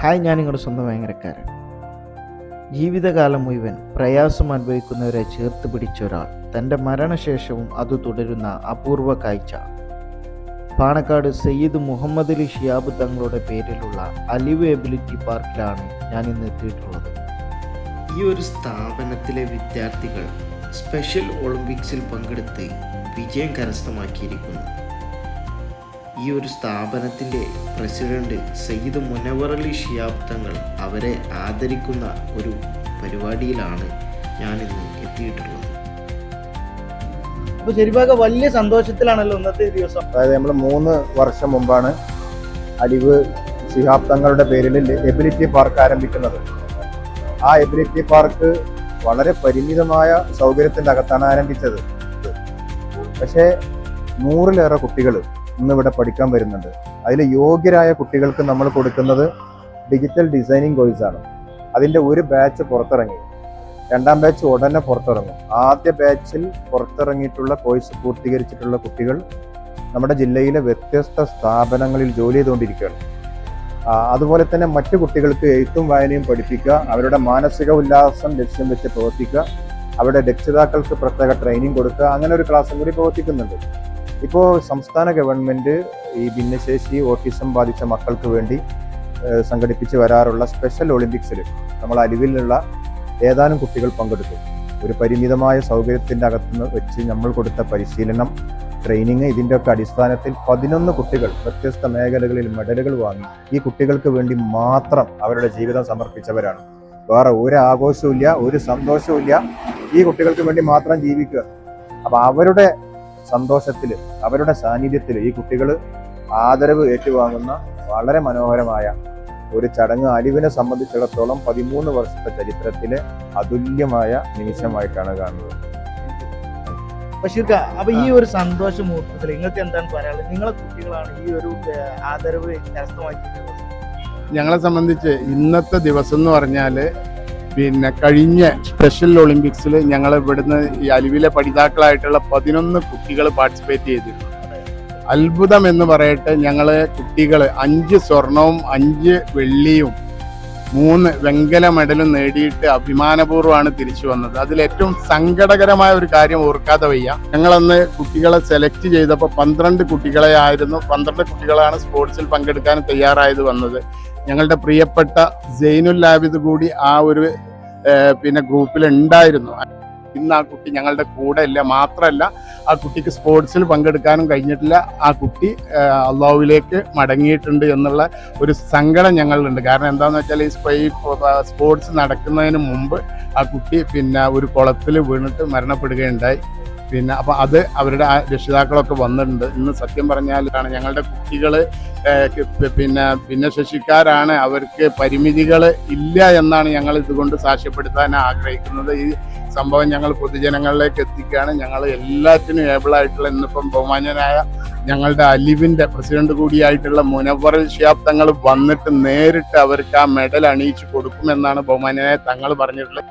Hi, ഞാൻ നിങ്ങളുടെ സ്വന്തം ഭയങ്കരക്കാരൻ. ജീവിതകാലം മുഴുവൻ പ്രയാസം അനുഭവിക്കുന്നവരെ ചേർത്ത് പിടിച്ച ഒരാൾ തൻ്റെ മരണശേഷവും അത് തുടരുന്ന അപൂർവ കാഴ്ച. പാണക്കാട് സയ്യിദ് മുഹമ്മദ് അലി ഷിഹാബ് തങ്ങളുടെ പേരിലുള്ള അലിവ് എബിലിറ്റി പാർക്കിലാണ് ഞാൻ ഇന്ന് എത്തിയിട്ടുള്ളത്. ഈ ഒരു സ്ഥാപനത്തിലെ വിദ്യാർത്ഥികൾ സ്പെഷ്യൽ ഒളിമ്പിക്സിൽ പങ്കെടുത്ത് വിജയം കരസ്ഥമാക്കിയിരിക്കുന്നു. ഈ ഒരു സ്ഥാപനത്തിൻ്റെ പ്രസിഡന്റ് സയ്യിദ് മുനവർ അലി ഷിഹാബ് തങ്ങൾ അവരെ ആദരിക്കുന്ന ഒരു പരിപാടിയിലാണ് ഞാനിന്ന് എത്തിയിട്ടുള്ളത്. അപ്പോൾ ശരിക്കും വലിയ സന്തോഷത്തിലാണല്ലോ ഇന്നത്തെ ദിവസം. അതായത് നമ്മൾ 3 വർഷം മുമ്പാണ് അലിവ് ഷിഹാബ് തങ്ങളുടെ പേരിൽ എബിലിറ്റി പാർക്ക് ആരംഭിക്കുന്നത്. ആ എബിലിറ്റി പാർക്ക് വളരെ പരിമിതമായ സൗകര്യത്തിൻ്റെ അകത്താണ് ആരംഭിച്ചത്. പക്ഷേ 100-ലേറെ കുട്ടികൾ ഇന്നിവിടെ പഠിക്കാൻ വരുന്നുണ്ട്. അതിൽ യോഗ്യരായ കുട്ടികൾക്ക് നമ്മൾ കൊടുക്കുന്നത് ഡിജിറ്റൽ ഡിസൈനിങ് കോഴ്സാണ്. അതിൻ്റെ ഒരു ബാച്ച് പുറത്തിറങ്ങി, 2ാം ബാച്ച് ഉടനെ പുറത്തിറങ്ങും. ആദ്യ ബാച്ചിൽ പുറത്തിറങ്ങിയിട്ടുള്ള കോഴ്സ് പൂർത്തീകരിച്ചിട്ടുള്ള കുട്ടികൾ നമ്മുടെ ജില്ലയിലെ വ്യത്യസ്ത സ്ഥാപനങ്ങളിൽ ജോലി ചെയ്തുകൊണ്ടിരിക്കുകയാണ്. അതുപോലെ തന്നെ മറ്റു കുട്ടികൾക്ക് എഴുത്തും വായനയും പഠിപ്പിക്കുക, അവരുടെ മാനസിക ഉല്ലാസം ലക്ഷ്യം വെച്ച് പ്രവർത്തിക്കുക, അവരുടെ രക്ഷിതാക്കൾക്ക് പ്രത്യേക ട്രെയിനിങ് കൊടുക്കുക, അങ്ങനെ ഒരു ക്ലാസ്സും കൂടി പ്രവർത്തിക്കുന്നുണ്ട്. ഇപ്പോൾ സംസ്ഥാന ഗവൺമെൻറ് ഈ ഭിന്നശേഷി ഓട്ടിസം ബാധിച്ച മക്കൾക്ക് വേണ്ടി സംഘടിപ്പിച്ച് വരാറുള്ള സ്പെഷ്യൽ ഒളിമ്പിക്സിൽ നമ്മൾ അലിവിലുള്ള ഏതാനും കുട്ടികൾ പങ്കെടുത്തു. ഒരു പരിമിതമായ സൗകര്യത്തിൻ്റെ അകത്തുനിന്ന് വെച്ച് നമ്മൾ കൊടുത്ത പരിശീലനം, ട്രെയിനിങ്, ഇതിൻ്റെയൊക്കെ അടിസ്ഥാനത്തിൽ 11 കുട്ടികൾ വ്യത്യസ്ത മേഖലകളിൽ മെഡലുകൾ വാങ്ങി. ഈ കുട്ടികൾക്ക് വേണ്ടി മാത്രം അവരുടെ ജീവിതം സമർപ്പിച്ചവരാണ്. വേറെ ഒരു ആഘോഷവും ഇല്ല, ഒരു സന്തോഷവും ഇല്ല. ഈ കുട്ടികൾക്ക് വേണ്ടി മാത്രം ജീവിക്കുക. അപ്പം അവരുടെ സന്തോഷത്തിൽ, അവരുടെ സാന്നിധ്യത്തിൽ ഈ കുട്ടികൾ ആദരവ് ഏറ്റുവാങ്ങുന്ന വളരെ മനോഹരമായ ഒരു ചടങ്ങ് അലിവിനെ സംബന്ധിച്ചിടത്തോളം 13 വർഷത്തെ ചരിത്രത്തിലെ അതുല്യമായ നിമിഷമായിട്ടാണ് കാണുന്നത്. ബഷീർക്ക, അപ്പൊ ഈ ഒരു സന്തോഷ മുഹൂർത്തത്തിൽ നിങ്ങൾക്ക് എന്താണ് പറയാനുള്ളത്? നിങ്ങളെ കുട്ടികളാണ് ഈ ഒരു ആദരവ് കരസ്ഥമാക്കിയിട്ടുള്ളത്. ഞങ്ങളെ സംബന്ധിച്ച് ഇന്നത്തെ ദിവസം എന്ന് പറഞ്ഞാൽ കഴിഞ്ഞ സ്പെഷ്യൽ ഒളിമ്പിക്സിൽ ഞങ്ങൾ ഇവിടുന്ന് ഈ അലിവിലെ പഠിതാക്കളായിട്ടുള്ള 11 കുട്ടികൾ പാർട്ടിസിപ്പേറ്റ് ചെയ്തിരുന്നു. അത്ഭുതം എന്ന് പറയട്ടെ, ഞങ്ങളെ കുട്ടികൾ 5 സ്വർണവും 5 വെള്ളിയും 3 വെങ്കല മെഡലും നേടിയിട്ട് അഭിമാനപൂർവ്വമാണ് തിരിച്ചു വന്നത്. അതിലേറ്റവും സങ്കടകരമായ ഒരു കാര്യം ഓർക്കാതെ വയ്യ. ഞങ്ങളന്ന് കുട്ടികളെ സെലക്ട് ചെയ്തപ്പോൾ 12 കുട്ടികളെ ആയിരുന്നു. 12 കുട്ടികളാണ് സ്പോർട്സിൽ പങ്കെടുക്കാൻ തയ്യാറായത് വന്നത്. ഞങ്ങളുടെ പ്രിയപ്പെട്ട സൈനുൽ ആബിദ് കൂടി ആ ഒരു ഗ്രൂപ്പിൽ ഉണ്ടായിരുന്നു. ഇന്ന് ആ കുട്ടി ഞങ്ങളുടെ കൂടെ ഇല്ല. മാത്രമല്ല, ആ കുട്ടിക്ക് സ്പോർട്സിൽ പങ്കെടുക്കാനും കഴിഞ്ഞിട്ടില്ല. ആ കുട്ടി അള്ളാഹുവിലേക്ക് മടങ്ങിയിട്ടുണ്ട് എന്നുള്ള ഒരു സങ്കടം ഞങ്ങളിലുണ്ട്. കാരണം എന്താണെന്ന് വെച്ചാൽ ഈ സ്പോർട്സ് നടക്കുന്നതിന് മുമ്പ് ആ കുട്ടി ഒരു കുളത്തിൽ വീണിട്ട് മരണപ്പെടുകയുണ്ടായി. അപ്പോൾ അത് അവരുടെ രക്ഷിതാക്കളൊക്കെ വന്നിട്ടുണ്ട്. ഇന്ന് സത്യം പറഞ്ഞാലാണ് ഞങ്ങളുടെ കുട്ടികൾ ഭിന്നശേഷിക്കാരാണ്, അവർക്ക് പരിമിതികൾ ഇല്ല എന്നാണ് ഞങ്ങൾ ഇതുകൊണ്ട് സാക്ഷ്യപ്പെടുത്താൻ ആഗ്രഹിക്കുന്നത്. ഈ സംഭവം ഞങ്ങൾ പൊതുജനങ്ങളിലേക്ക് എത്തിക്കുകയാണ്. ഞങ്ങൾ എല്ലാത്തിനും ഏബിളായിട്ടുള്ള, ഇന്നിപ്പം ബഹുമാന്യനായ ഞങ്ങളുടെ അലിവിൻ്റെ പ്രസിഡന്റ് കൂടിയായിട്ടുള്ള മുനവർ ഷിഹാബ് തങ്ങൾ വന്നിട്ട് നേരിട്ട് അവർക്ക് ആ മെഡൽ അണിയിച്ചു കൊടുക്കുമെന്നാണ് ബഹുമാന്യനായ തങ്ങൾ പറഞ്ഞിട്ടുള്ളത്.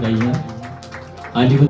കഴിഞ്ഞ അലിവ്